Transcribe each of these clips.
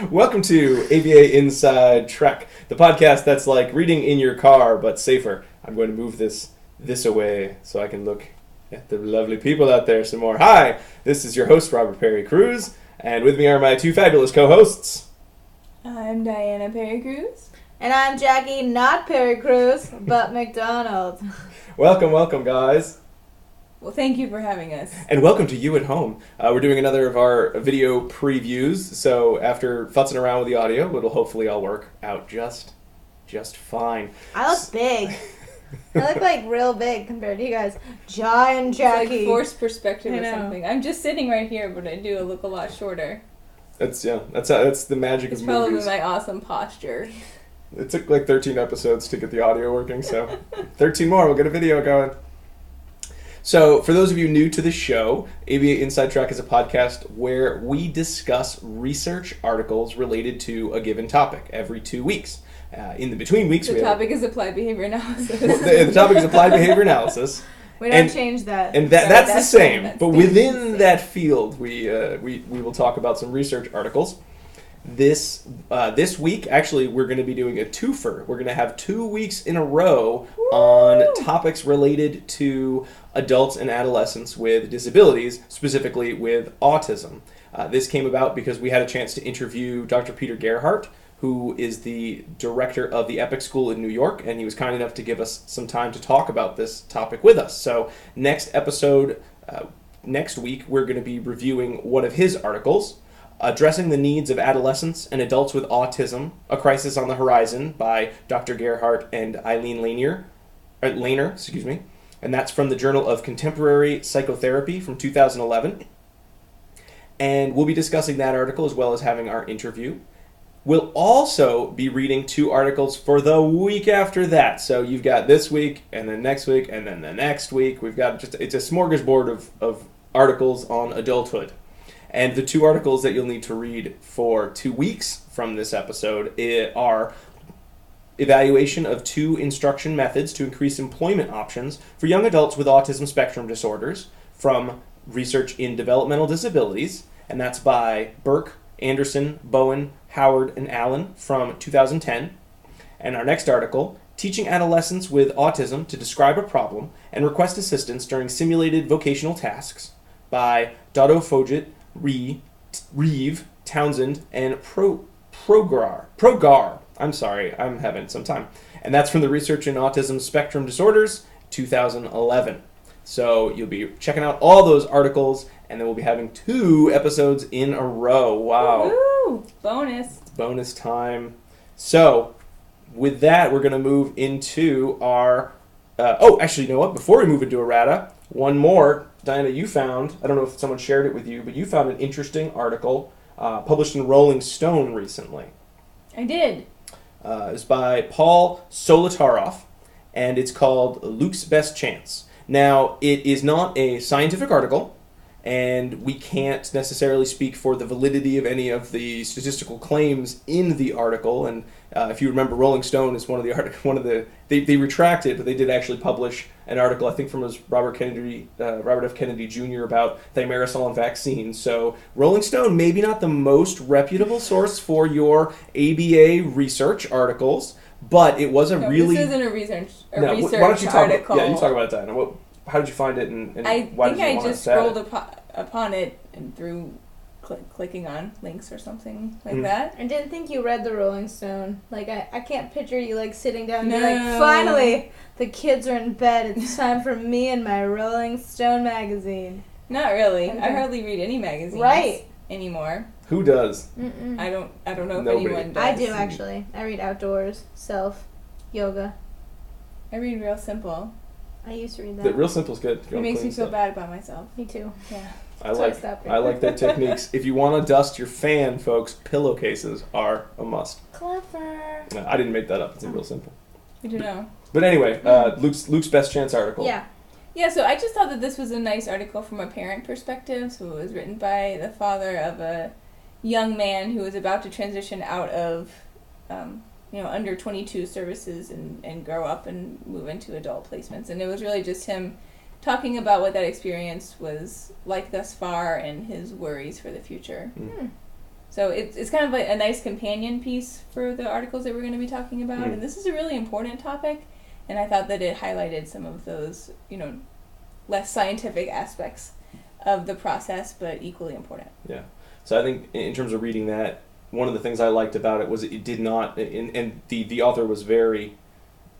Welcome to ABA Inside Track, the podcast that's like reading in your car, but safer. I'm going to move this away so I can look at the lovely people out there some more. Hi, this is your host, Robert Perry Cruz, and with me are my two fabulous co-hosts. I'm Diana Perry Cruz. And I'm Jackie, not Perry Cruz, but McDonald. Welcome, guys. Well, thank you for having us. And welcome to you at home. We're doing another of our video previews, so after futzing around with the audio, it'll hopefully all work out just fine. I look big. I look like real big compared to you guys. Giant Jackie. It's like forced perspective or something. I'm just sitting right here, but I do look a lot shorter. That's the magic of movies. It's probably my awesome posture. It took like 13 episodes to get the audio working, so 13 more, we'll get a video going. So, for those of you new to the show, ABA Inside Track is a podcast where we discuss research articles related to a given topic every 2 weeks. In the between weeks, the topic is applied behavior analysis. The topic is applied behavior analysis. We don't change that. And that's the same. But within that field, we will talk about some research articles. This week, actually, we're going to be doing a twofer. We're going to have 2 weeks in a row on topics related to adults and adolescents with disabilities, specifically with autism. This came about because we had a chance to interview Dr. Peter Gerhardt, who is the director of the Epic School in New York, and he was kind enough to give us some time to talk about this topic with us. So next episode, next week, we're going to be reviewing one of his articles, Addressing the Needs of Adolescents and Adults with Autism, A Crisis on the Horizon by Dr. Gerhardt and Eileen Lainer, and that's from the Journal of Contemporary Psychoherapy from 2011. And we'll be discussing that article as well as having our interview. We'll also be reading 2 articles for the week after that. So you've got this week, and then next week, and then the next week. We've got it's a smorgasbord of articles on adulthood. And the 2 articles that you'll need to read for 2 weeks from this episode are Evaluation of 2 Instruction Methods to Increase Employment Options for Young Adults with Autism Spectrum Disorders from Research in Developmental Disabilities, and that's by Burke, Andersen, Bowen, Howard, and Allen from 2010. And our next article, Teaching Adolescents with Autism to Describe a Problem and Request Assistance During Simulated Vocational Tasks by Dotto Foget, Reeve, Townsend, and Progar. I'm sorry, I'm having some time. And that's from the Research in Autism Spectrum Disorders, 2011. So you'll be checking out all those articles, and then we'll be having 2 episodes in a row. Wow. Woo! Bonus time. So, with that, we're going to move into our... actually, you know what? Before we move into errata, one more. Diana, you found, I don't know if someone shared it with you, but you found an interesting article published in Rolling Stone recently. I did. It's by Paul Solitaroff, and it's called Luke's Best Chance. Now, it is not a scientific article, and we can't necessarily speak for the validity of any of the statistical claims in the article. And if you remember, Rolling Stone is they retracted, but they did actually publish an article, I think from Robert F. Kennedy Jr. about thimerosal and vaccines. So Rolling Stone, maybe not the most reputable source for your ABA research articles, but it was really... This isn't a research why don't you article. You talk about it, Diana. How did you find it, and why did you want to say it? I just scrolled upon it and through clicking on links or something like that. I didn't think you read the Rolling Stone. Like, I can't picture you, like, sitting down and be like, finally, the kids are in bed. It's time for me and my Rolling Stone magazine. Not really. Okay. I hardly read any magazines anymore. Who does? Mm-mm. I don't know if Nobody. anyone does. I do, actually. I read Outdoors, Self, Yoga. I read Real Simple. I used to read that. The Real Simple's good. It makes me feel bad about myself. Me too. Yeah. I like their techniques. If you want to dust your fan, folks, pillowcases are a must. Clever. No, I didn't make that up. It's Real Simple. You do know. But anyway, Luke's Best Chance article. Yeah. Yeah, so I just thought that this was a nice article from a parent perspective. So it was written by the father of a young man who was about to transition out of, under 22 services and grow up and move into adult placements. And it was really just him talking about what that experience was like thus far and his worries for the future. So it's kind of like a nice companion piece for the articles that we're going to be talking about. And this is a really important topic, and I thought that it highlighted some of those, less scientific aspects of the process, but equally important. Yeah. So I think in terms of reading that, one of the things I liked about it was it did not, and the author was very,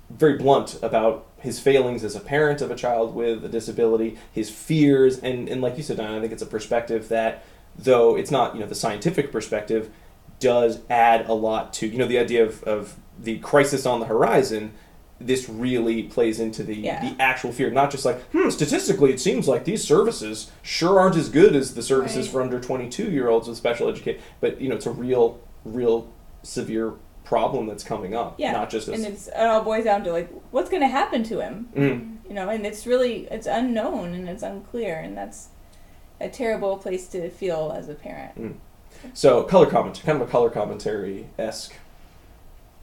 very blunt about his failings as a parent of a child with a disability, his fears, and like you said, Diana, I think it's a perspective that, though it's not, the scientific perspective, does add a lot to, the idea of the crisis on the horizon. This really plays into the actual fear, not just like, statistically it seems like these services sure aren't as good as the services for under 22-year-olds with special education, but, it's a real severe problem that's coming up. Yeah, not just and it all boils down to, like, what's going to happen to him? And it's unknown and it's unclear, and that's a terrible place to feel as a parent. So, color comment, kind of a color commentary-esque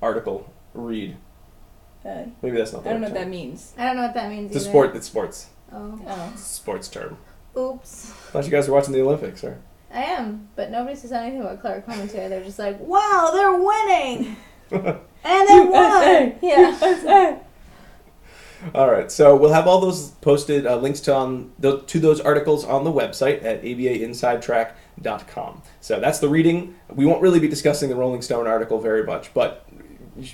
article read. Maybe that's not the I don't know right what term. that means. I don't know what that means It's either. it's sports. Oh. It's a sports term. Oops. Thought you guys were watching the Olympics, right? I am, but nobody says anything about color commentary. They're just like, wow, they're winning! And they won! Yeah. All right, so we'll have all those posted links to those articles on the website at abainsidetrack.com. So that's the reading. We won't really be discussing the Rolling Stone article very much, but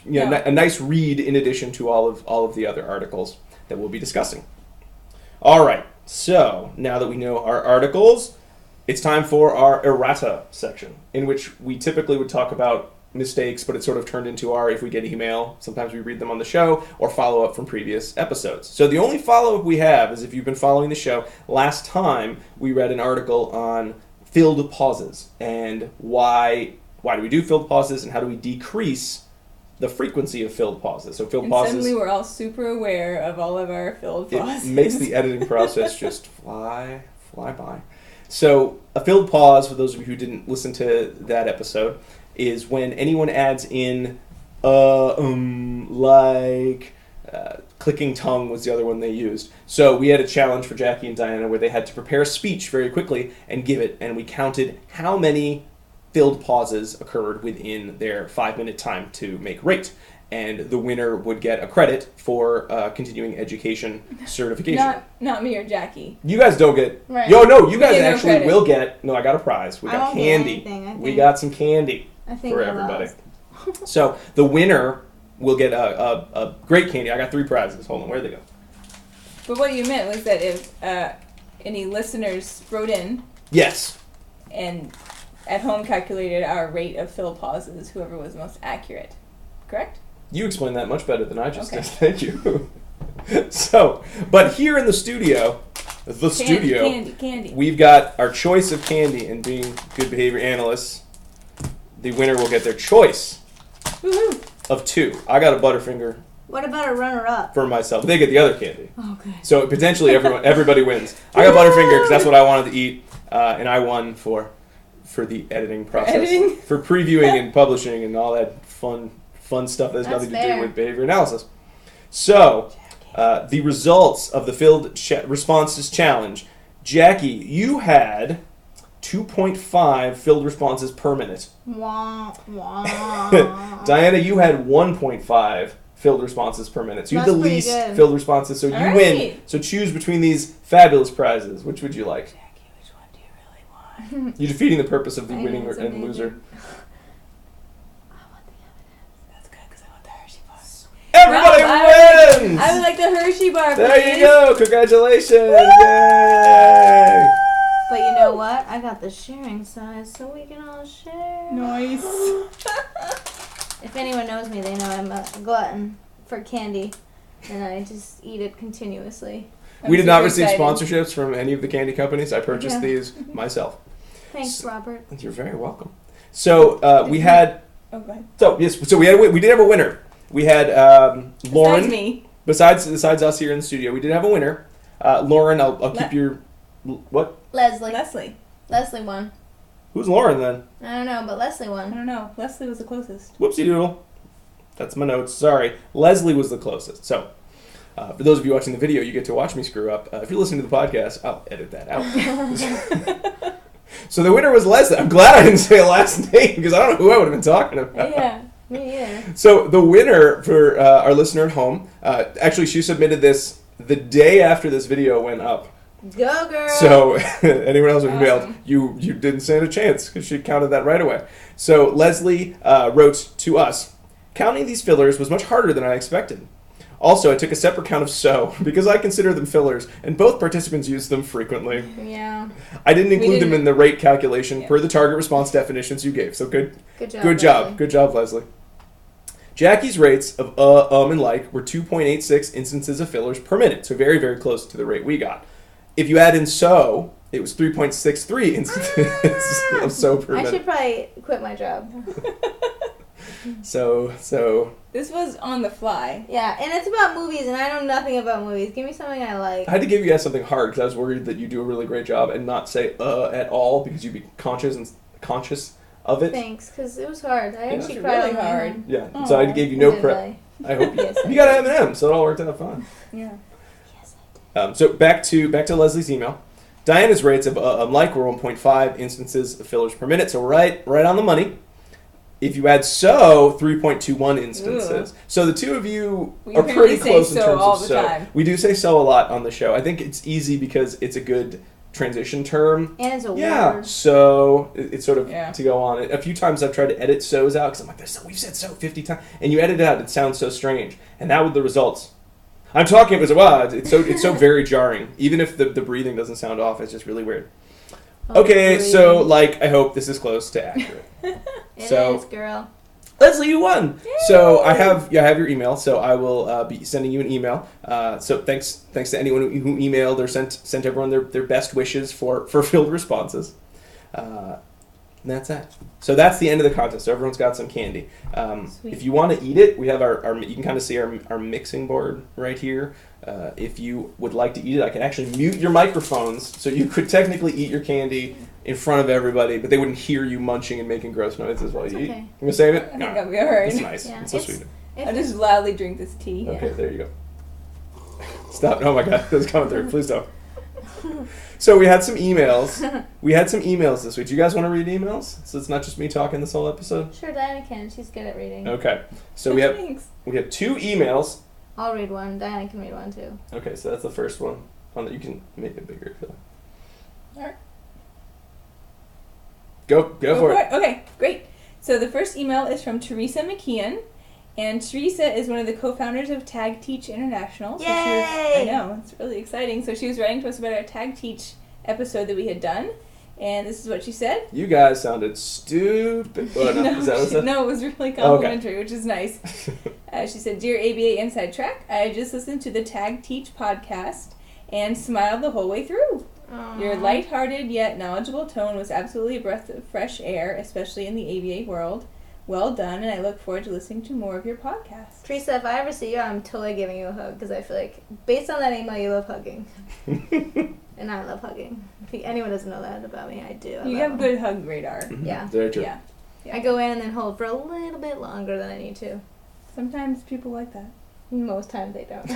a nice read in addition to all of the other articles that we'll be discussing. All right, so now that we know our articles, it's time for our errata section, in which we typically would talk about mistakes, but it sort of turned into our, if we get email, sometimes we read them on the show, or follow up from previous episodes. So the only follow-up we have is, if you've been following the show, last time we read an article on filled pauses, and why do we do filled pauses, and how do we decrease the frequency of filled pauses. So filled pauses... suddenly we're all super aware of all of our filled pauses. It makes the editing process just fly by. So a filled pause, for those of you who didn't listen to that episode, is when anyone adds in, clicking tongue was the other one they used. So we had a challenge for Jackie and Diana where they had to prepare a speech very quickly and give it, and we counted how many filled pauses occurred within their 5-minute time to make rate. And the winner would get a credit for continuing education certification. Not me or Jackie. You guys don't get... Right. No, you guys get no actually credit. will get... No, I got a prize. We got candy. We got some candy for I everybody. So the winner will get a great candy. I got 3 prizes. Hold on, where'd they go? But what you meant was that if any listeners wrote in... Yes. And at home calculated our rate of filled pauses, whoever was most accurate. Correct? You explained that much better than I just did. Thank you. So, but here in the studio, candy. We've got our choice of candy, and being good behavior analysts, the winner will get their choice of 2. I got a Butterfinger. What about a runner-up? For myself. They get the other candy. Okay. So potentially everybody wins. I got Butterfinger because that's what I wanted to eat, and I won for the editing process. For previewing and publishing and all that fun stuff that has nothing to do with behavior analysis. So, the results of the filled responses challenge. Jackie, you had 2.5 filled responses per minute. Wah, wah. Diana, you had 1.5 filled responses per minute. So you had the least filled responses, so you win. So choose between these fabulous prizes. Which would you like? Jackie, which one do you really want? You're defeating the purpose of the winning and loser. Everybody wins! I would like the Hershey bar, please. There you go! Congratulations! Yay! But you know what? I got the sharing size, so we can all share. Nice. If anyone knows me, they know I'm a glutton for candy, and I just eat it continuously. We did not receive sponsorships from any of the candy companies. I purchased these myself. Thanks, Robert. You're very welcome. So we had... Oh, go ahead. So we did have a winner. We had Lauren. Besides me. Besides us here in the studio, we did have a winner. Lauren, I'll keep your... What? Leslie won. Who's Lauren then? I don't know, but Leslie I won. don't know. Leslie was the closest. Whoopsie doodle. That's my notes. Sorry. Leslie was the closest. So, for those of you watching the video, you get to watch me screw up. If you're listening to the podcast, I'll edit that out. So the winner was Leslie. I'm glad I didn't say a last name because I don't know who I would have been talking about. Yeah, me either. So the winner for our listener at home, actually she submitted this the day after this video went up. Go, girl! So anyone else who emailed, Awesome. you didn't stand a chance because she counted that right away. So Leslie wrote to us, counting these fillers was much harder than I expected. Also, I took a separate count of so because I consider them fillers, and both participants use them frequently. Yeah. I didn't include them didn't- in the rate calculation Yeah. per the target response definitions you gave. So good Good job. Good job. Leslie. Good job, Leslie. Jackie's rates of and like were 2.86 instances of fillers per minute, so very, very close to the rate we got. If you add in so, it was 3.63 instances of so per I minute. should probably quit my job. So, This was on the fly. Yeah, and it's about movies, and I know nothing about movies. Give me something I like. I had to give you guys something hard because I was worried that you do a really great job and not say at all because you'd be conscious of it. Thanks, because it was hard. I It's actually really cried on my hard. own. Yeah, so I gave you no prep. I hope you, Yes, I you got M&M, so it all worked out fine. Yeah. Yes, I did. So back to Leslie's email. Diana's rates of like were 1.5 instances of fillers per minute, so right on the money. If you add so, 3.21 instances. So the two of you We are apparently pretty say close in so terms all of the so. time. We do say so a lot on the show. I think it's easy because it's a good transition term. And it's a Yeah, word. so it's sort of Yeah. to go on it. A few times I've tried to edit so's out because I'm like, we've said so 50 times, and you edit it out, it sounds so strange. And now with the results, I'm talking. It was it's so very jarring. Even if the breathing doesn't sound off, it's just really weird. Oh, Okay, so breathe. like I hope this is close to accurate. It so- is, girl. Leslie, you won. So I have your email. So I will be sending you an email. So thanks to anyone who emailed or sent everyone their best wishes for filled responses. And that's that. So that's the end of the contest. So everyone's got some candy. Sweet. If you want to eat it, we have our you can kind of see our mixing board right here. If you would like to eat it, I can actually mute your microphones so you could technically eat your candy in front of everybody, but they wouldn't hear you munching and making gross noises while you eat. okay. You gonna save it? I think I'll be alright. It's nice. Yeah, It's so it's- sweet. I'll just loudly drink this tea. Okay, there you go. Stop. Oh my god, that's coming through. Please don't. So we had some emails. We had some emails this week. Do you guys want to read emails? So it's not just me talking this whole episode? Sure, Diana can. She's good at reading. Okay. So we have Thanks. two emails. I'll read one. Diana can read one, too. Okay, so that's the first one. You can make it bigger if you like. Alright. Go for it. Okay, great. So the first email is from Teresa McKeon, and Teresa is one of the co-founders of Tag Teach International. So Yay! I know, it's really exciting. So she was writing to us about our Tag Teach episode that we had done, and this is what she said. You guys sounded stupid. Oh, no, is that what it said? No, it was really complimentary, which is nice. She said, "Dear ABA Inside Track, I just listened to the Tag Teach podcast and smiled the whole way through. Your lighthearted yet knowledgeable tone was absolutely a breath of fresh air, especially in the ABA world. Well done, and I look forward to listening to more of your podcast." Teresa, if I ever see you, I'm totally giving you a hug, because I feel like, based on that email, you love hugging. And I love hugging. If anyone doesn't know that about me, I do. I You love have them. good hug radar. Yeah. Very true. Yeah. I go in and then hold for a little bit longer than I need to. Sometimes people like that. Most times they don't.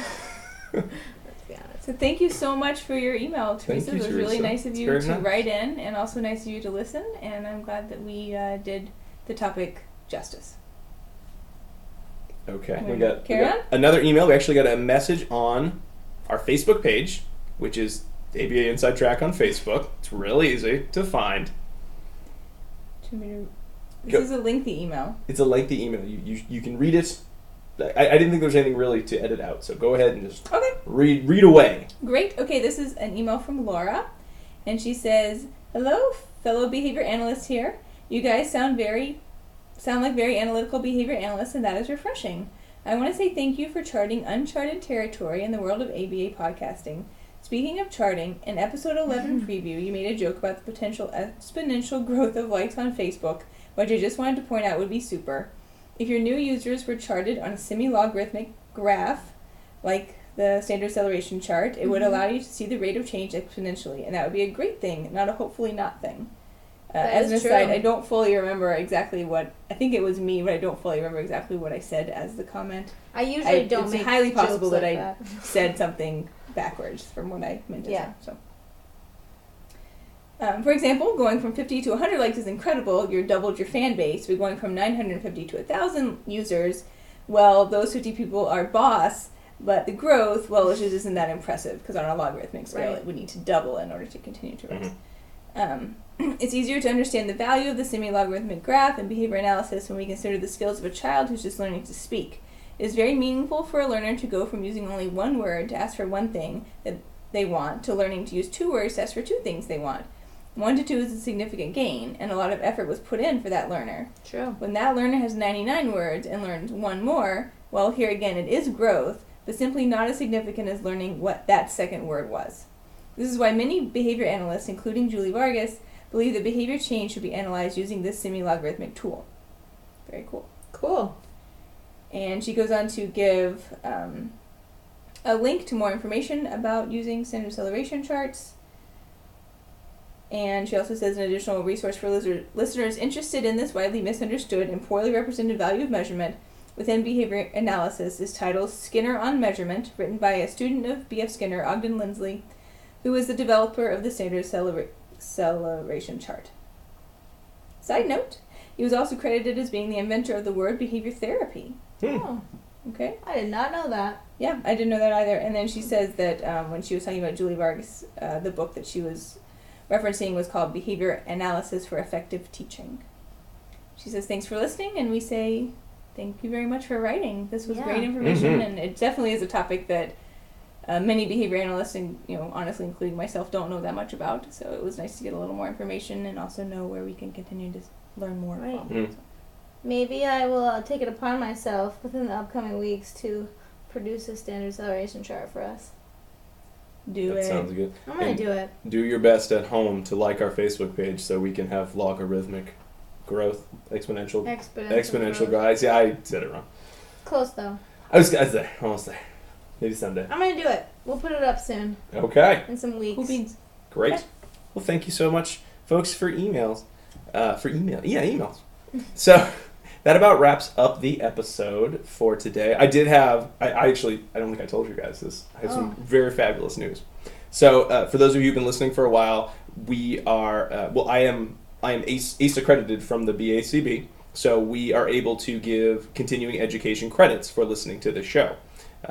Let's be honest. So thank you so much for your email, Teresa. you, It was really Teresa. nice of It's you very to nice. write in, and also nice of you to listen, and I'm glad that we did the topic justice. Okay, Wanna we got carry on? another email. We actually got a message on our Facebook page, which is ABA Inside Track on Facebook. It's real easy to find. This Go. is a lengthy email. It's a lengthy email. You can read it. I didn't think there was anything really to edit out, so go ahead and just Okay. read away. Great. Okay, this is an email from Laura, and she says, "Hello, fellow behavior analysts here. You guys sound like very analytical behavior analysts, and that is refreshing. I want to say thank you for charting uncharted territory in the world of ABA podcasting. Speaking of charting, in episode 11 preview, you made a joke about the potential exponential growth of likes on Facebook, which I just wanted to point out would be super. If your new users were charted on a semi-logarithmic graph, like the standard acceleration chart, it would allow you to see the rate of change exponentially, and that would be a great thing, not a hopefully not thing. That As an is aside, true. I don't fully remember exactly what, I think it was me, but I don't fully remember exactly what I said as the comment. I usually don't it's make highly possible jokes that like I said something backwards from what I meant to Yeah. say. So. For example, going from 50 to 100 likes is incredible. You're doubled your fan base. But going from 950 to 1,000 users, well, those 50 people are boss, but the growth, well, it just isn't that impressive because on a logarithmic scale, it would need to double in order to continue to rise. It's easier to understand the value of the semi-logarithmic graph and behavior analysis when we consider the skills of a child who's just learning to speak. It is very meaningful for a learner to go from using only one word to ask for one thing that they want to learning to use 2 words to ask for 2 things they want. 1 to 2 is a significant gain, and a lot of effort was put in for that learner. True. When that learner has 99 words and learns 1 more, well, here again, it is growth, but simply not as significant as learning what that second word was. This is why many behavior analysts, including Julie Vargas, believe that behavior change should be analyzed using this semi-logarithmic tool. Very cool. Cool. And she goes on to give a link to more information about using standard acceleration charts. And she also says an additional resource for listeners interested in this widely misunderstood and poorly represented value of measurement within behavior analysis is titled Skinner on Measurement, written by a student of B.F. Skinner, Ogden Lindsley, who is the developer of the standard acceleration chart. Side note, he was also credited as being the inventor of the word behavior therapy. Oh, Okay. I did not know that. Yeah, I didn't know that either. And then she says that when she was talking about Julie Vargas, the book that she was referencing was called Behavior Analysis for Effective Teaching. She says, thanks for listening, and we say thank you very much for writing. This was great information, and it definitely is a topic that many behavior analysts, and honestly, including myself, don't know that much about. So it was nice to get a little more information and also know where we can continue to learn more from. So. Maybe I will take it upon myself within the upcoming weeks to produce a standard acceleration chart for us. That sounds good. I'm going to do it. Do your best at home to like our Facebook page so we can have logarithmic growth, exponential growth. Guys. Yeah, I said it wrong. Close though. I was there, almost there. Maybe someday. I'm going to do it. We'll put it up soon. Okay. In some weeks. Cool beans. Great. Okay. Well, thank you so much, folks, for emails. Emails. So that about wraps up the episode for today. I did have, I don't think I told you guys this. I have some very fabulous news. So for those of you who've been listening for a while, we are, I am ACE accredited from the BACB, so we are able to give continuing education credits for listening to this show.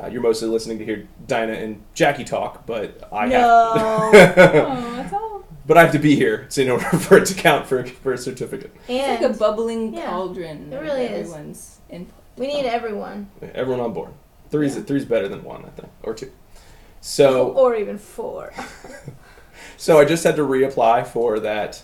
You're mostly listening to hear Dinah and Jackie talk, but I have. That's all. But I have to be here in order for it to count for a certificate. It's like a bubbling cauldron. It really everyone's input. We need everyone. Everyone on board. Three's better than 1, I think, or 2. So or even 4. So I just had to reapply for that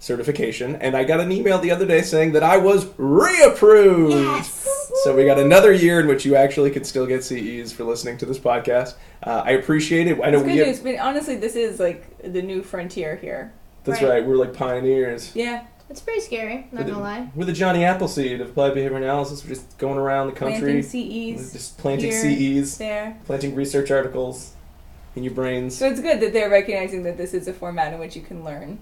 certification, and I got an email the other day saying that I was reapproved. Yes. So we got another year in which you actually could still get CEs for listening to this podcast. I appreciate it. I know it's good news, but honestly, this is like the new frontier here. That's right. We're like pioneers. Yeah. It's pretty scary, not gonna lie. We're the Johnny Appleseed of applied behavior analysis. We're just going around the country. Planting CEs. Just planting here, CEs. There. Planting research articles in your brains. So it's good that they're recognizing that this is a format in which you can learn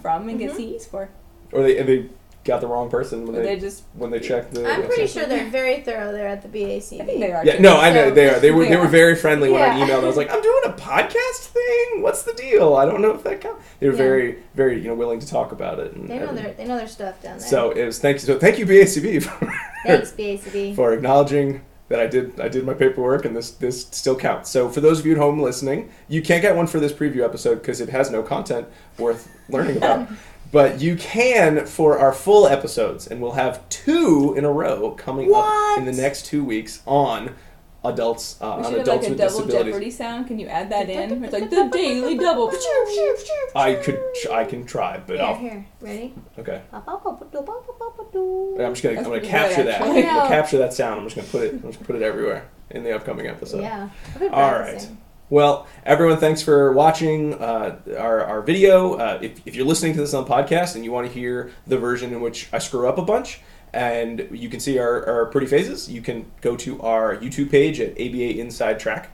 from and get CEs for. Or they got the wrong person when they checked the. I'm pretty sure they're very thorough there at the BACB. I think they are. Yeah, no, I know they are. They were very friendly when I emailed. I was like, I'm doing a podcast thing. What's the deal? I don't know if that counts. They were very, very willing to talk about it. And they know their stuff down there. So it was thank you BACB Thanks BACB for acknowledging that I did my paperwork and this still counts. So for those of you at home listening, you can't get one for this preview episode because it has no content worth learning about. But you can for our full episodes, and we'll have 2 in a row coming up in the next 2 weeks on adults we on should adults have with like a double disabilities. Jeopardy sound. Can you add that in? It's like the daily double. I can try, but Here, ready? Okay. I'm I'm gonna capture that. I'm gonna capture that sound. I'm just gonna put it everywhere in the upcoming episode. Yeah. All right. Well, everyone, thanks for watching our video. If you're listening to this on the podcast and you want to hear the version in which I screw up a bunch, and you can see our pretty faces, you can go to our YouTube page at ABA Inside Track.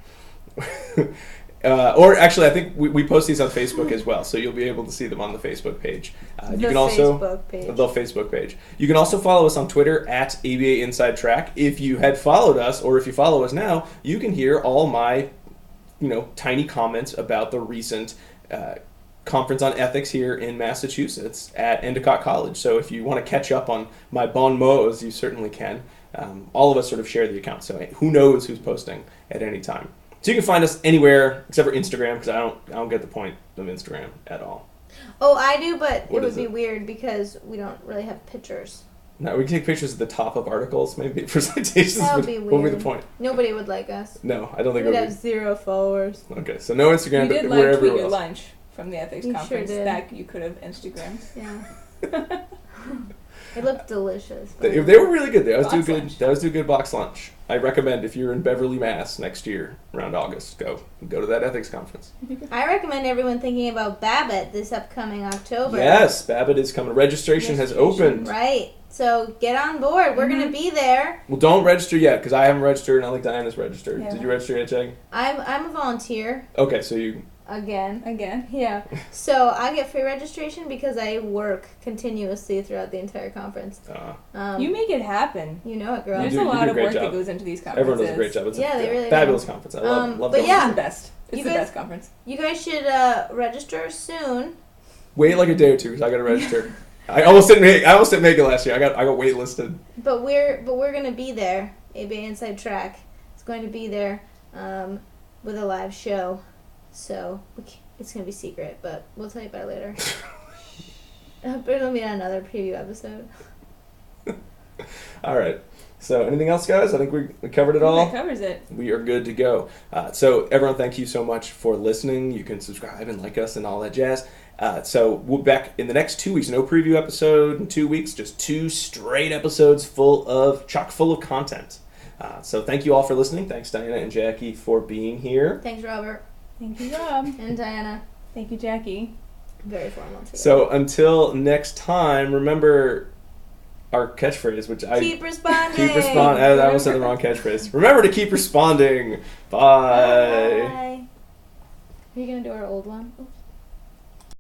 Or actually, I think we post these on Facebook as well, so you'll be able to see them on the Facebook page. You can also the Facebook page. You can also follow us on Twitter at ABA Inside Track. If you had followed us, or if you follow us now, you can hear all my tiny comments about the recent conference on ethics here in Massachusetts at Endicott College. So if you want to catch up on my bon mots, you certainly can. All of us sort of share the account, so who knows who's posting at any time. So you can find us anywhere except for Instagram, because I don't get the point of Instagram at all. Oh, I do, but What it would is be it? weird because we don't really have pictures. No, we can take pictures at the top of articles, maybe for citations. That would be What would be weird. the point? Nobody would like us. No, I don't think it We'd would have 0 followers. be. Okay, so no Instagram, You but did like wherever tweet your else. lunch from the ethics You sure conference did. that you could have Instagrammed. Yeah. It looked delicious. They were really good. They always do Box good. lunch. They always do good box lunch. I recommend if you're in Beverly, Mass. next year around August, go to that ethics conference. I recommend everyone thinking about Babbitt this upcoming October. Yes, Babbitt is coming. Registration has opened. Right. So get on board. We're going to be there. Well, don't register yet because I haven't registered, and I think Diana's registered. Yeah. Did you register yet, Jackie? I'm a volunteer. Okay, so you. Again. Yeah. So I get free registration because I work continuously throughout the entire conference. You make it happen. You know it, girl. There's do- a you lot do a of great work job. that goes into these conferences. Everyone does a great job. It's Yeah, a they really fabulous do. conference. I love but going. yeah. It's the best. It's You the guys- best conference. You guys should register soon. Wait like a day or two because I got to register. I almost didn't make it last year. I got waitlisted. But we're gonna be there. ABA Inside Track is going to be there with a live show. So it's gonna be secret, but we'll tell you about it later. But it'll be another preview episode. All right. So anything else, guys? I think we covered it all. That covers it. We are good to go. So everyone, thank you so much for listening. You can subscribe and like us and all that jazz. So we'll be back in the next 2 weeks. No preview episode in 2 weeks. Just 2 straight episodes chock full of content. So thank you all for listening. Thanks, Diana and Jackie, for being here. Thanks, Robert Thank you, Rob. and Diana. Thank you, Jackie. Very formal too. So until next time, remember our catchphrase, which keep responding. keep responding. I almost said the wrong catchphrase. Remember to keep responding. Bye. Bye. Are you gonna do our old one? Oops.